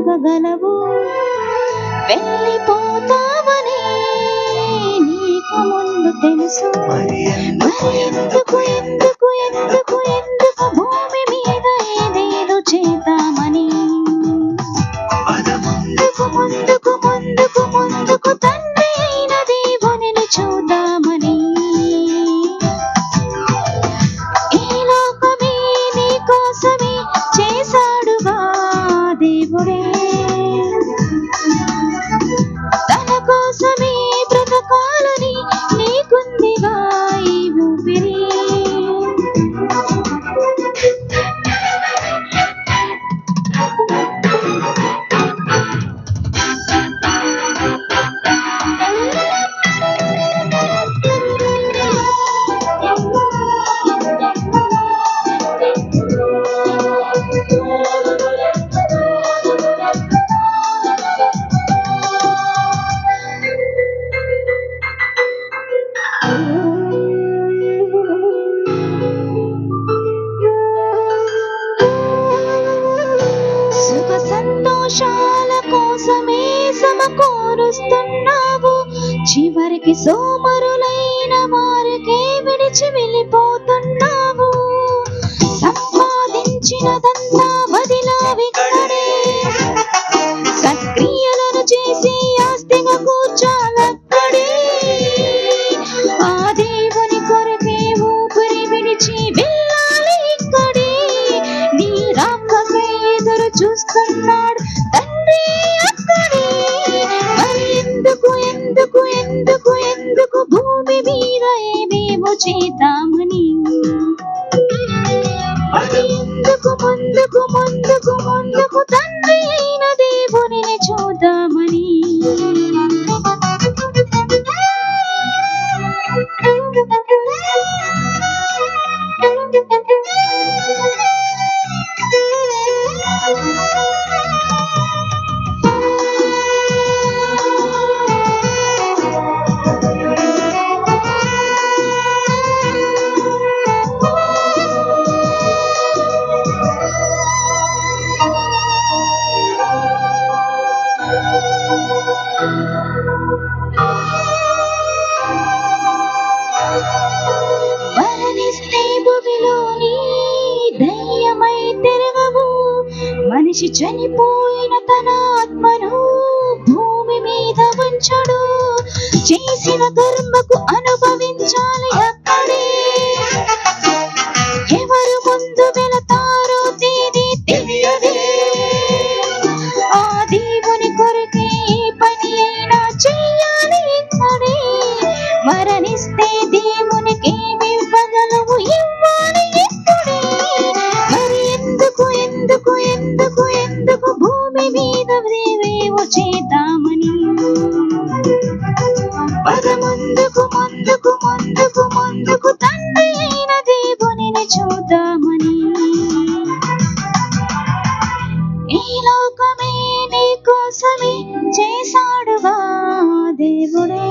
ఆగగలవు? వెళ్ళిపోతావని నీకు ముందు తెలుసు. మరి ఎందుకు ఎందుకు ఎందుకు ఎందుకు ఎందుకు భూమి మీద ఏదేదో చేద్దామని? ముందుకు ముందుకు ముందుకు ముందుకు తండ్రి అయిన దేవునిని చూద్దామని. ఈ లోకమే నీ కోసమే చేశాడుగా దేవుడే, తన కోసమే బ్రతకాలని నీకుందిగా ఈ ఊపిరి. సుఖ సంతోషాల కోసమే సమకూరుస్తున్నావు, చివరికి సోమరులైన వారికే విడిచి వెళ్ళిపోతున్నావు. సంపాదించినదంతా వదిలావిక్కడే, సత్క్రియలను చేసి ఆస్తిగా కూర్చోలక్కడే. ఆ దేవుని కొరకే ఊపిరి విడిచి వెళ్ళాలి ఇక్కడే. నీ రాకకై ఎదురు చూస్తున్నాడు తండ్రి అక్కడే. మరి ఎందుకు ఎందుకు ఎందుకు ఎందుకు భూమి మీద ఏమేమో చేద్దామని? మరి ఎందుకు ముందుకు ముందుకు ముందుకు తండ్రి అయిన దేవునిని చూద్దామని. మరణిస్తే భూమిలోని దయ్యమై తిరగవు, మనిషి చనిపోయిన తన ఆత్మను భూమి మీద ఉంచడు. చేసిన కర్మకు అనుభవించాలి అక్కడే. ఎవరు ముందు వెళతారో తేదీ తెలియదే. ఆ దేవుని కొరకే ఏ పని అయినా చెయ్యాలి ఇక్కడే. మరణిస్తే దేవునికి ఏమి ఇవ్వగలవు? ఇవ్వాలి ఇప్పుడే. మరి ఎందుకు ఎందుకు ఎందుకు ఎందుకు భూమి మీద దేవేవో చేద్దామని? పద ముందుకు ముందుకు ముందుకు ముందుకు తండ్రి అయిన దేవునిని చూద్దామని. ఈ లోకమే నీ కోసమే చేశాడుగా దేవుడే,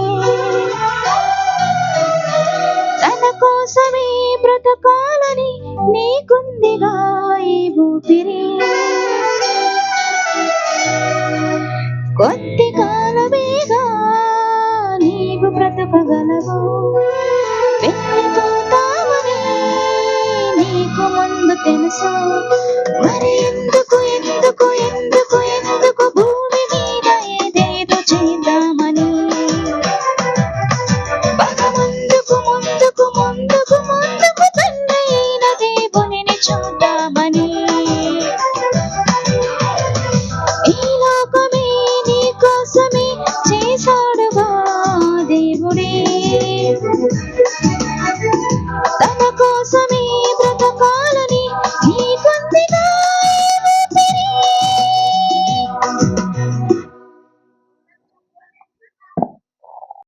తన కోసమే బ్రతకాలని నీకుందిగా ఈ ఊపిరి.